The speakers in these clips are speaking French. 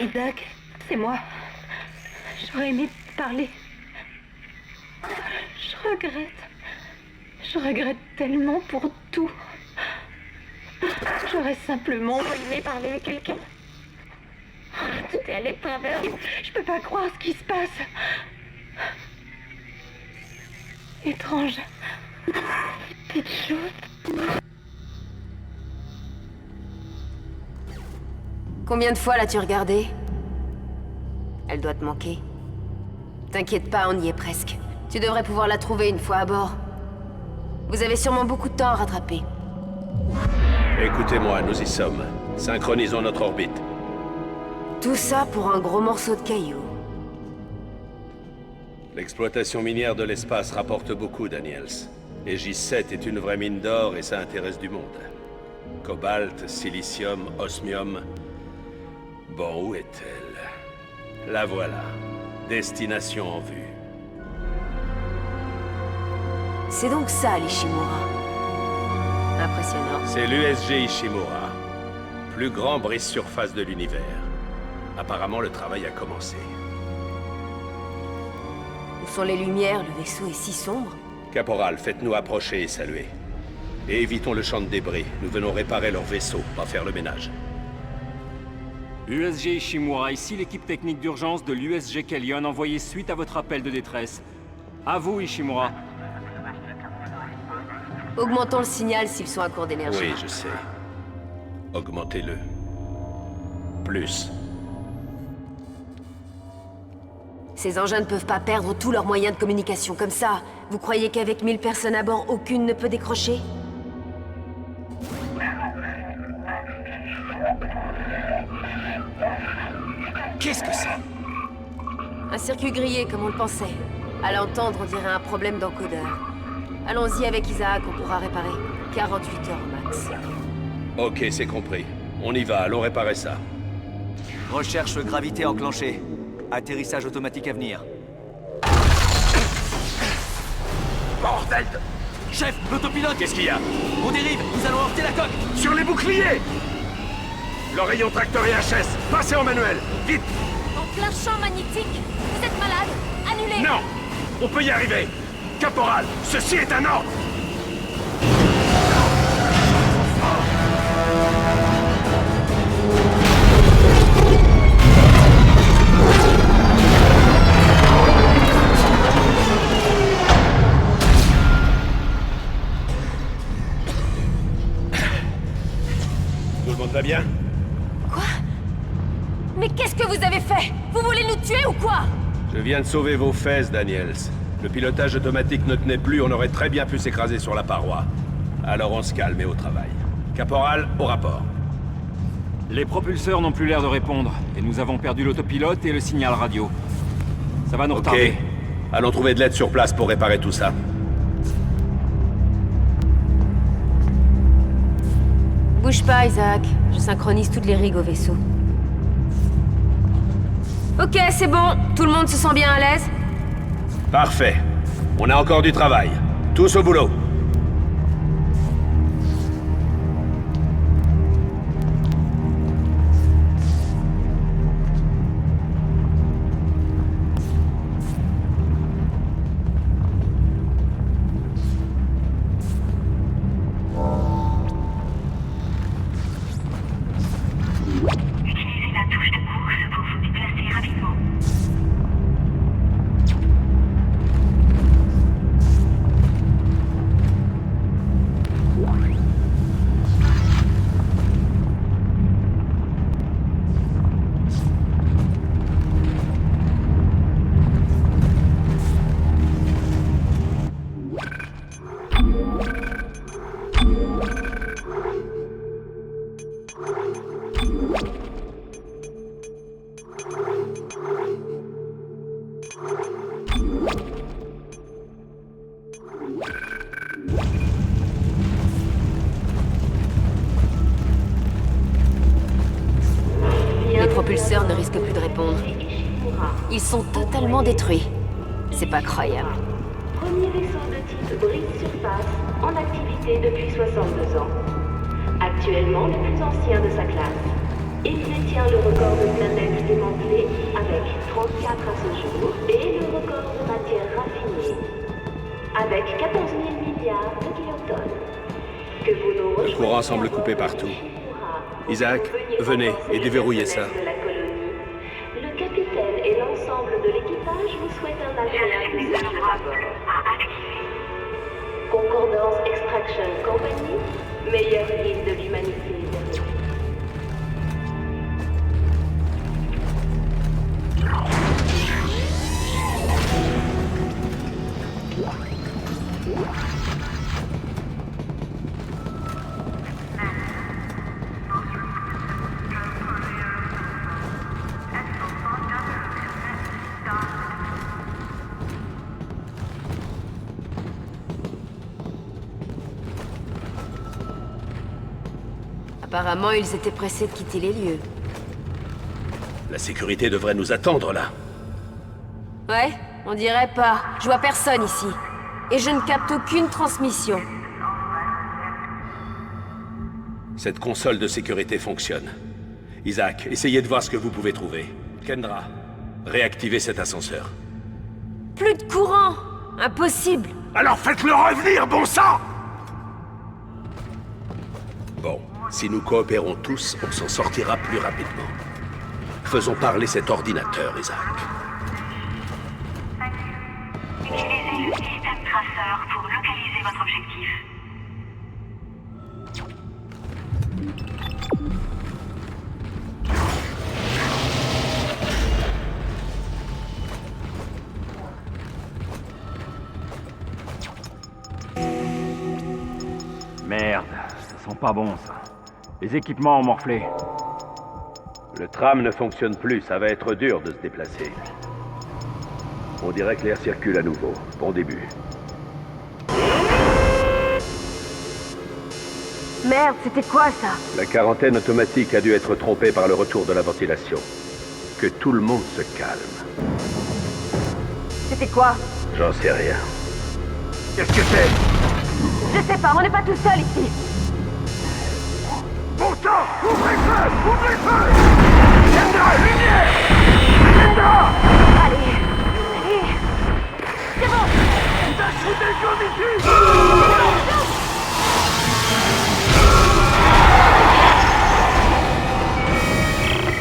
Isaac, c'est moi. J'aurais aimé te parler. Je regrette tellement pour tout. J'aurais simplement aimé parler à quelqu'un. Tout est allé de travers. Je peux pas croire ce qui se passe. Étrange. Petite chose. Combien de fois l'as-tu regardée? Elle doit te manquer. T'inquiète pas, on y est presque. Tu devrais pouvoir la trouver une fois à bord. Vous avez sûrement beaucoup de temps à rattraper. Écoutez-moi, nous y sommes. Synchronisons notre orbite. Tout ça pour un gros morceau de caillou. L'exploitation minière de l'espace rapporte beaucoup, Daniels. Et J7 est une vraie mine d'or et ça intéresse du monde. Cobalt, silicium, osmium... Bon, où est-elle? La voilà. Destination en vue. C'est donc ça, l'Ishimura. Impressionnant. C'est l'USG Ishimura. Plus grand brise-surface de l'univers. Apparemment, le travail a commencé. Où sont les lumières? Le vaisseau est si sombre. Caporal, faites-nous approcher et saluer. Et évitons le champ de débris. Nous venons réparer leur vaisseau, pas faire le ménage. USG Ishimura, ici l'équipe technique d'urgence de l'USG Kellion envoyée suite à votre appel de détresse. À vous, Ishimura. Augmentons le signal s'ils sont à court d'énergie. Oui, je sais. Augmentez-le. Plus. Ces engins ne peuvent pas perdre tous leurs moyens de communication comme ça. Vous croyez qu'avec 1000 personnes à bord, aucune ne peut décrocher? Qu'est-ce que c'est? Un circuit grillé, comme on le pensait. À l'entendre, on dirait un problème d'encodeur. Allons-y avec Isaac, on pourra réparer. 48 heures max. Ok, c'est compris. On y va, allons réparer ça. Recherche gravité enclenchée. Atterrissage automatique à venir. Bordel de... Chef, l'autopilote! Qu'est-ce qu'il y a? On dérive, nous allons heurter la coque! Sur les boucliers! Le rayon tracteur et HS, passez en manuel, vite! En plein champ magnétique. Vous êtes malade. Annulez. Non! On peut y arriver! Caporal, ceci est un ordre! Tout le monde va bien? Quoi? Mais qu'est-ce que vous avez fait? Vous voulez nous tuer ou quoi? Je viens de sauver vos fesses, Daniels. Le pilotage automatique ne tenait plus, on aurait très bien pu s'écraser sur la paroi. Alors on se calme et au travail. Caporal, au rapport. Les propulseurs n'ont plus l'air de répondre, et nous avons perdu l'autopilote et le signal radio. Ça va nous Ok. retarder. Allons trouver de l'aide sur place pour réparer tout ça. Bouge pas, Isaac. Je synchronise toutes les rigs au vaisseau. Ok, c'est bon. Tout le monde se sent bien à l'aise? Parfait. On a encore du travail. Tous au boulot. Utilisez la touche de course pour vous déplacer rapidement. Les propulseurs ne risquent plus de répondre. Ils sont totalement détruits. C'est pas croyable. Premier vaisseau de type brise-surface en activité depuis 62 ans. Actuellement le plus ancien de sa classe. Il détient le record de planètes démantelées avec 34 à ce jour et le record de matière raffinée avec 14 000 milliards de kilotonnes. Que vous nous Le courant semble coupé partout. Isaac, venez et déverrouillez ça. Le capitaine et l'ensemble de l'équipage vous souhaitent un agréable séjour à bord. Concordance Extraction Company, meilleur guide de l'humanité. Apparemment, ils étaient pressés de quitter les lieux. La sécurité devrait nous attendre là. Ouais, on dirait pas. Je vois personne ici. Et je ne capte aucune transmission. Cette console de sécurité fonctionne. Isaac, essayez de voir ce que vous pouvez trouver. Kendra, réactivez cet ascenseur. Plus de courant! Impossible! Alors faites-le revenir, bon sang! Bon, si nous coopérons tous, on s'en sortira plus rapidement. Faisons parler cet ordinateur, Isaac. Utilisez le système traceur pour localiser votre objectif. Merde, ça sent pas bon ça. Les équipements ont morflé. Le tram ne fonctionne plus, ça va être dur de se déplacer. On dirait que l'air circule à nouveau. Bon début. Merde, c'était quoi ça? La quarantaine automatique a dû être trompée par le retour de la ventilation. Que tout le monde se calme. C'était quoi? J'en sais rien. Qu'est-ce que c'est? Je sais pas, on n'est pas tout seul ici. Bon sang! Ouvrez le feu! Ouvrez le feu! Kendra, lumière! Kendra! Allez, allez. C'est bon! Tâchez des choses ici!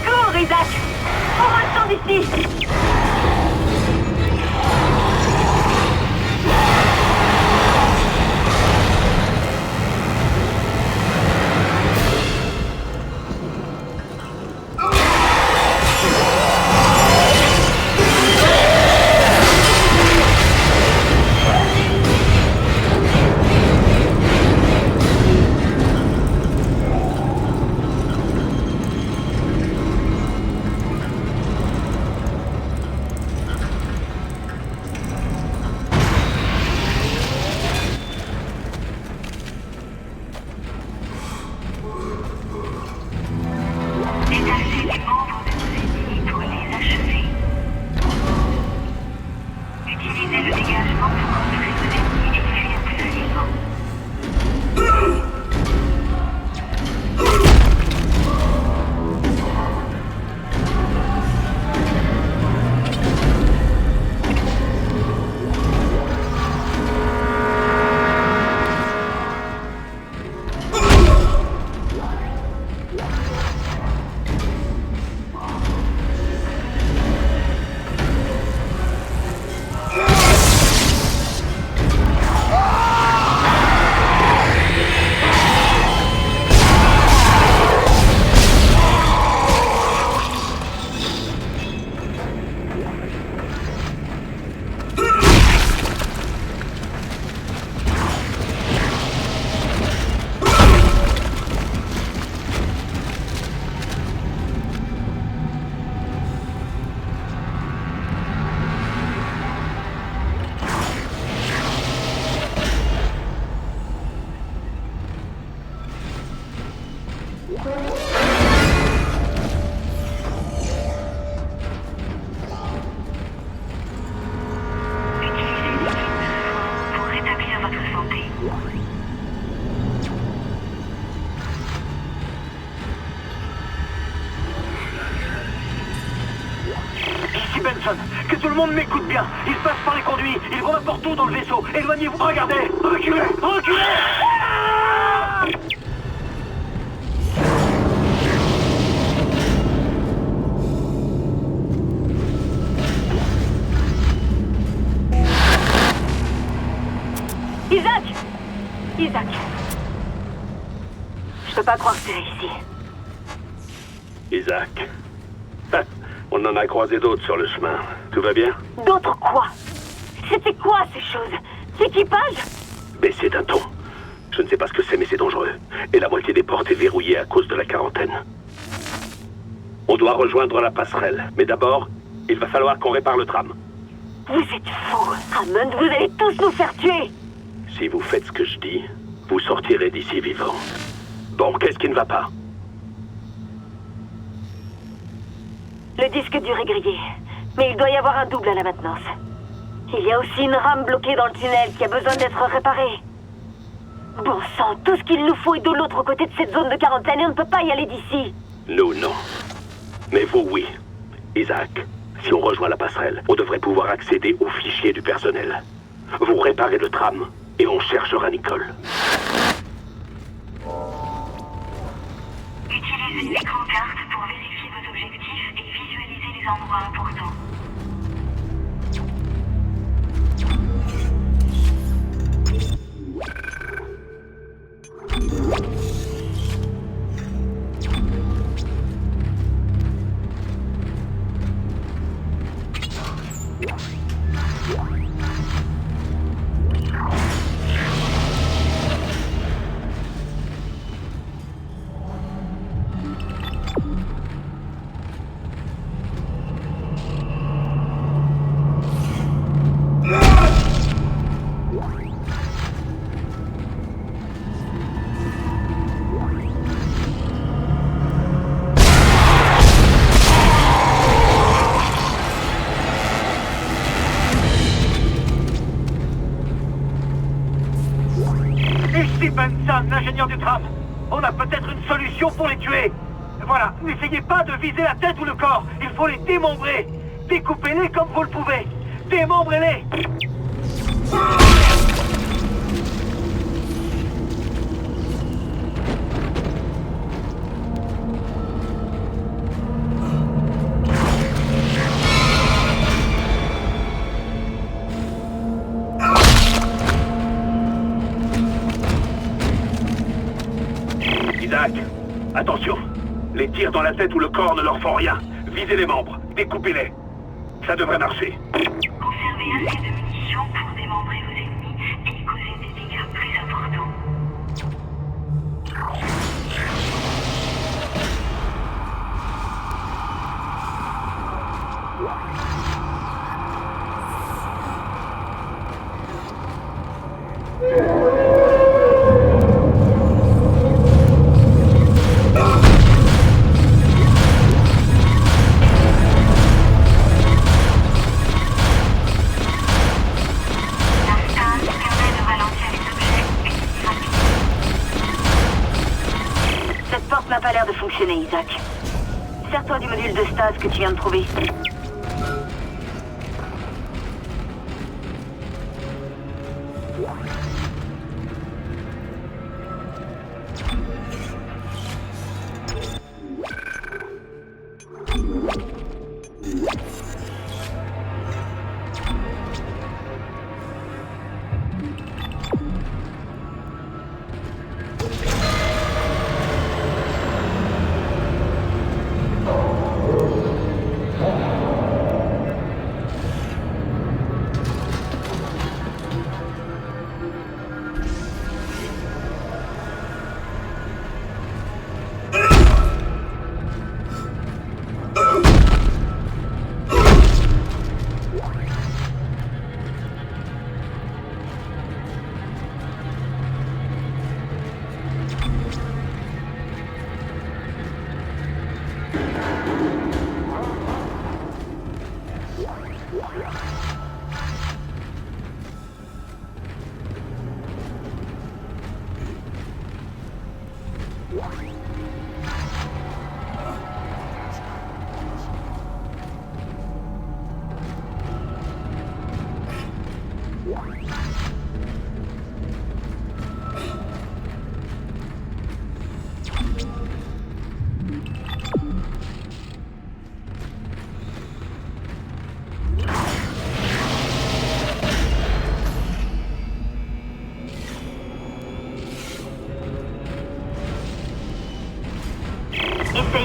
Cours, Isaac! On va le temps d'ici! Détachez les membres de vos ennemis pour les achever. Utilisez le dégagement pour repérer vos ennemis et fuir plus facilement. bien. Ils passent par les conduits. Ils vont n'importe où dans le vaisseau. Éloignez-vous. Regardez. Reculez. Reculez. Isaac! Isaac! Je peux pas croire que tu es ici. Isaac. On en a croisé d'autres sur le chemin. Tout va bien? D'autres quoi? C'était quoi ces choses? L'équipage? Baissez d'un ton. Je ne sais pas ce que c'est, mais c'est dangereux. Et la moitié des portes est verrouillée à cause de la quarantaine. On doit rejoindre la passerelle. Mais d'abord, il va falloir qu'on répare le tram. Vous êtes fous! Hammond, vous allez tous nous faire tuer! Si vous faites ce que je dis, vous sortirez d'ici vivant. Bon, qu'est-ce qui ne va pas? Le disque dur est grillé. Mais il doit y avoir un double à la maintenance. Il y a aussi une rame bloquée dans le tunnel qui a besoin d'être réparée. Bon sang, tout ce qu'il nous faut est de l'autre côté de cette zone de quarantaine et on ne peut pas y aller d'ici. Nous, non. Mais vous, oui. Isaac, si on rejoint la passerelle, on devrait pouvoir accéder aux fichiers du personnel. Vous réparez le tram et on cherchera Nicole. Utilisez l'écran carte pour vérifier vos objectifs et visualiser les endroits importants. Ici Benson, l'ingénieur du tram. On a peut-être une solution pour les tuer. Voilà, n'essayez pas de viser la tête ou le corps. Il faut les démembrer. Découpez-les comme vous le pouvez. Démembrez-les. Isaac, attention. Les tirs dans la tête ou le corps ne leur font rien. Visez les membres, découpez-les. Ça devrait marcher. Conservez assez de munitions pour démembrer vos ennemis et causer des dégâts plus importants. N'a pas l'air de fonctionner, Isaac. Sers-toi du module de stase que tu viens de trouver. Essaye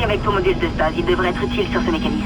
avec ton module de stase, il devrait être utile sur ce mécanisme.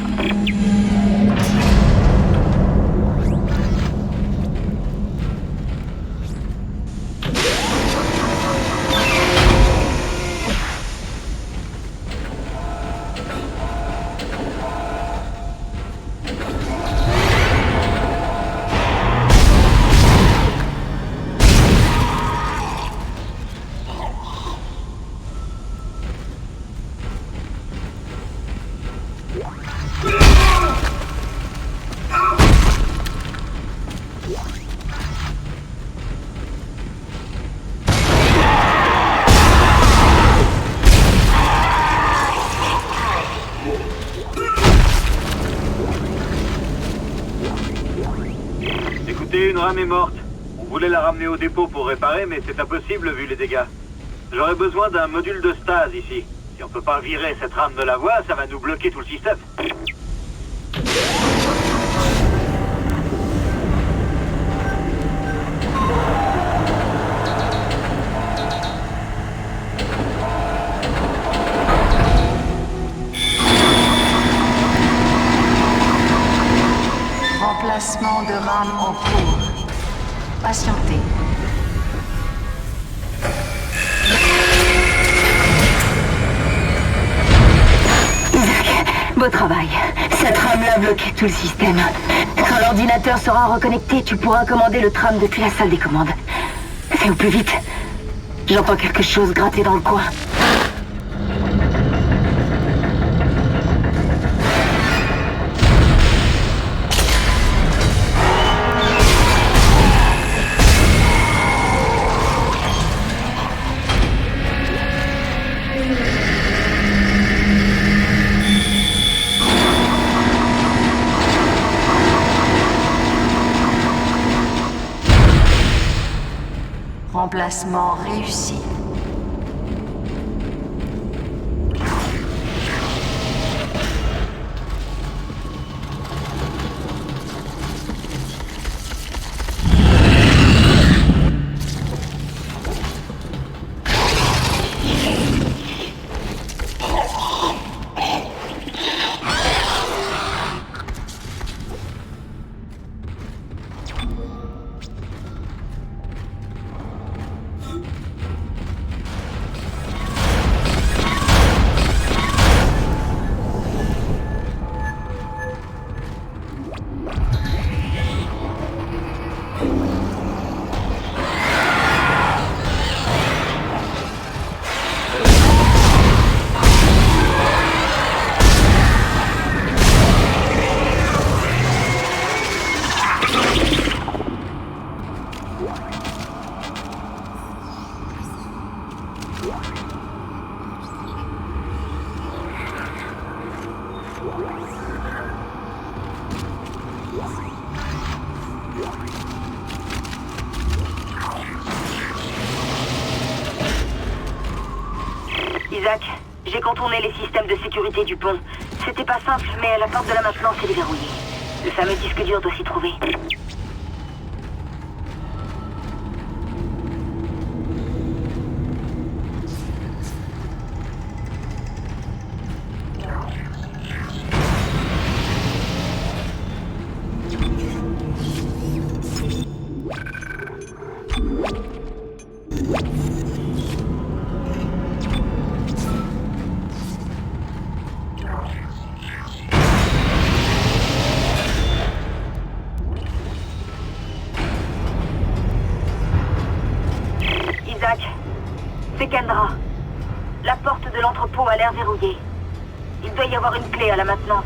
Écoutez, une rame est morte. On voulait la ramener au dépôt pour réparer, mais c'est impossible vu les dégâts. J'aurais besoin d'un module de stase ici. Si on peut pas virer cette rame de la voie, ça va nous bloquer tout le système. Remplacement de rame en cours. Patientez. Isaac, beau travail. Cette rame-là bloquait tout le système. Quand l'ordinateur sera reconnecté, tu pourras commander le tram depuis la salle des commandes. Fais au plus vite. J'entends quelque chose gratter dans le coin. Remplacement réussi. Isaac, j'ai contourné les systèmes de sécurité du pont. C'était pas simple, mais la porte de la maintenance est déverrouillée. Le fameux disque dur doit s'y trouver. Isaac, c'est Kendra. La porte de l'entrepôt a l'air verrouillée. Il doit y avoir une clé à la maintenance.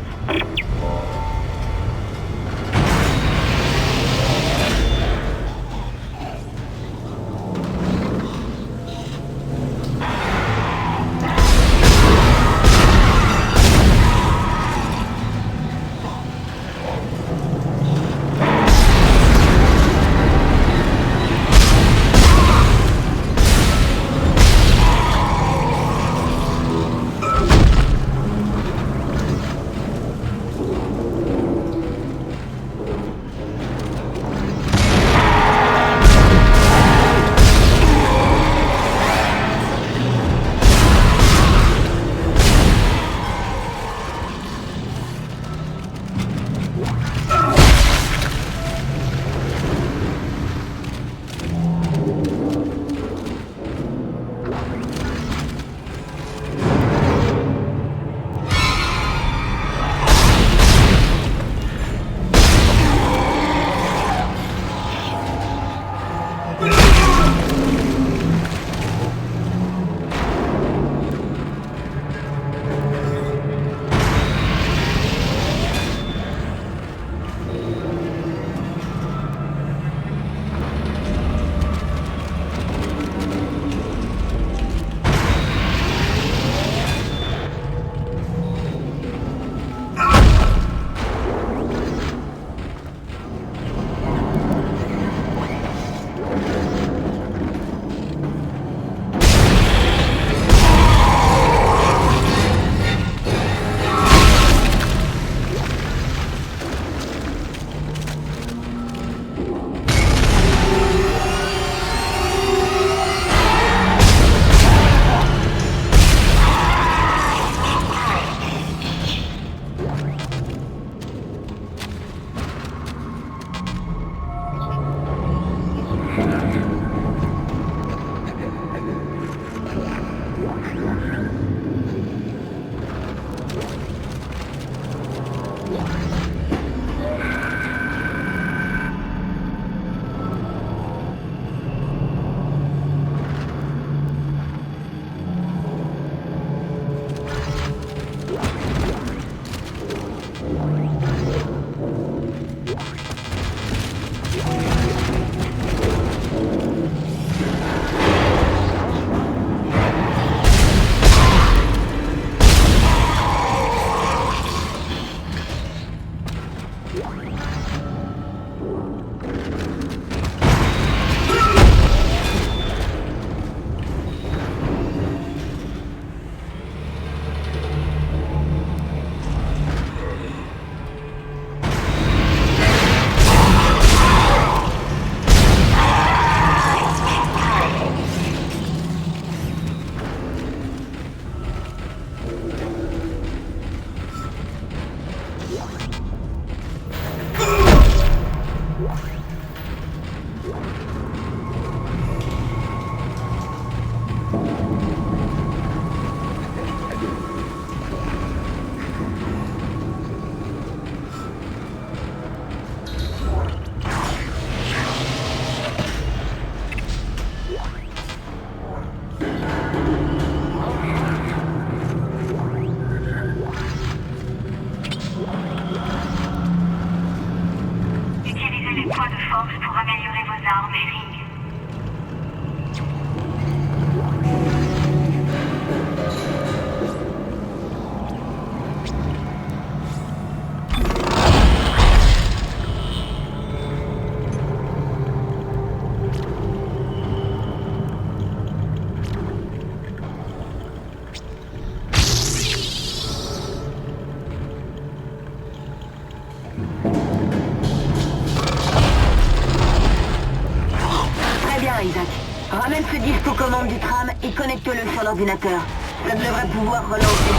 armes et ring. Isaac. Ramène ce disque aux commandes du tram et connecte-le sur l'ordinateur. Ça devrait pouvoir relancer.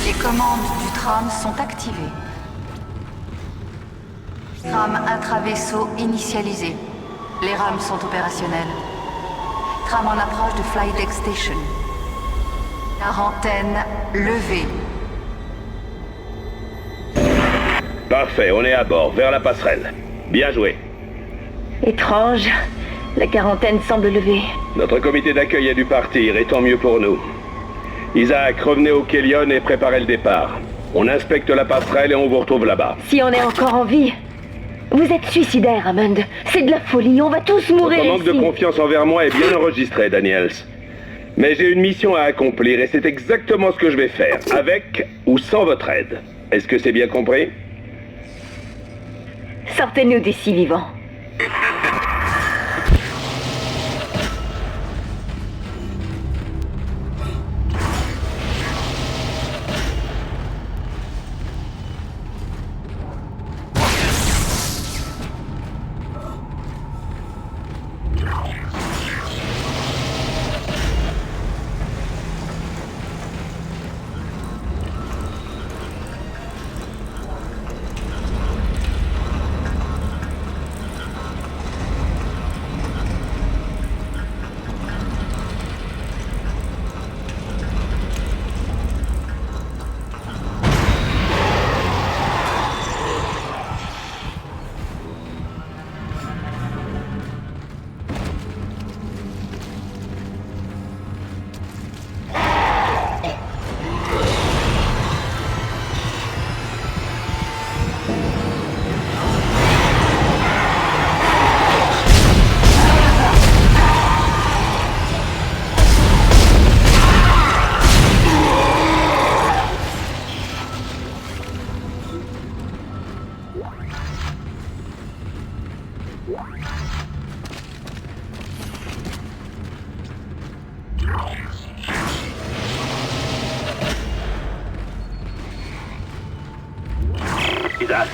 Les commandes du tram sont activées. Tram intra-vaisseau initialisé. Les rames sont opérationnelles. Tram en approche de Flydeck Station. Quarantaine levée. Parfait, on est à bord, vers la passerelle. Bien joué. Étrange. La quarantaine semble levée. Notre comité d'accueil a dû partir, et tant mieux pour nous. Isaac, revenez au Kellion et préparez le départ. On inspecte la passerelle et on vous retrouve là-bas. Si on est encore en vie. Vous êtes suicidaire, Hammond. C'est de la folie, on va tous mourir Votre manque ici. de confiance envers moi est bien enregistré, Daniels. Mais j'ai une mission à accomplir et c'est exactement ce que je vais faire, avec ou sans votre aide. Est-ce que c'est bien compris? Sortez-nous d'ici vivants. Isaac,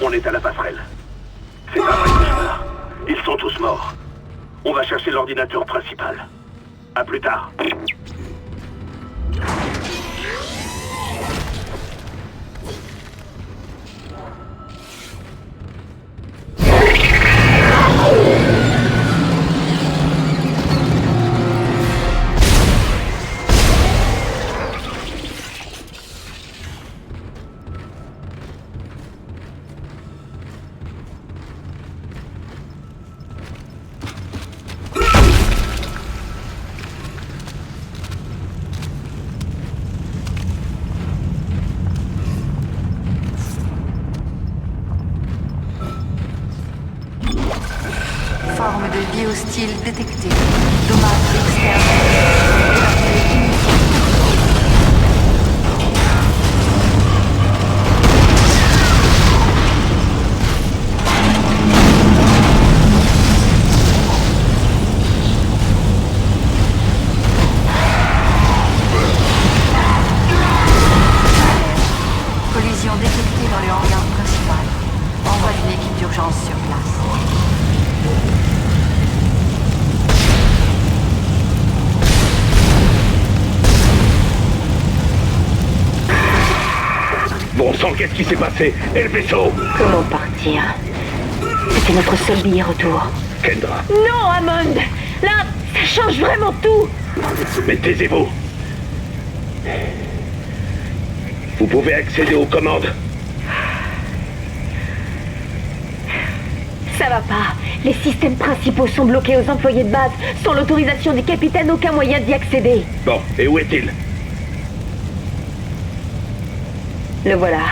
on est à la passerelle. C'est un vrai cauchemar. Ils sont tous morts. On va chercher l'ordinateur principal. À plus tard. Forme de vie hostile détectée. Dommage externe. Collision détectée dans le hangar principal. Envoie une équipe d'urgence sur place. Bon sang, qu'est-ce qui s'est passé? Et le vaisseau? Comment partir? C'était notre seul billet retour. Kendra. Non, Hammond! Là, ça change vraiment tout! Mais taisez-vous. Vous pouvez accéder aux commandes. Ça va pas. Les systèmes principaux sont bloqués aux employés de base. Sans l'autorisation du capitaine, aucun moyen d'y accéder. Bon, et où est-il? Le voilà.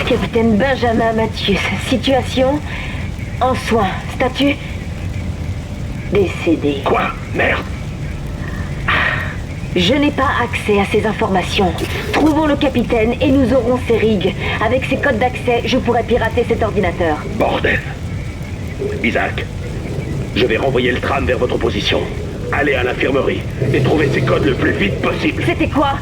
Capitaine Benjamin Mathius. Situation? En soins. Statut? Décédé. Quoi? Merde! Je n'ai pas accès à ces informations. Trouvons le capitaine et nous aurons ses rigs. Avec ses codes d'accès, je pourrai pirater cet ordinateur. Bordel! Isaac, je vais renvoyer le tram vers votre position. Allez à l'infirmerie et trouvez ces codes le plus vite possible. C'était quoi?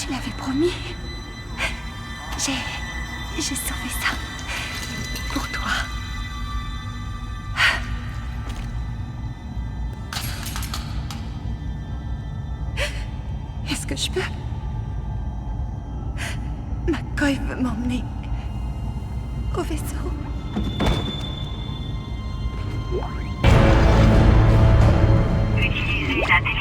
Je l'avais promis. J'ai sauvé ça. Pour toi. Est-ce que je peux... McCoy veut m'emmener au vaisseau. Utilisez l'intelligence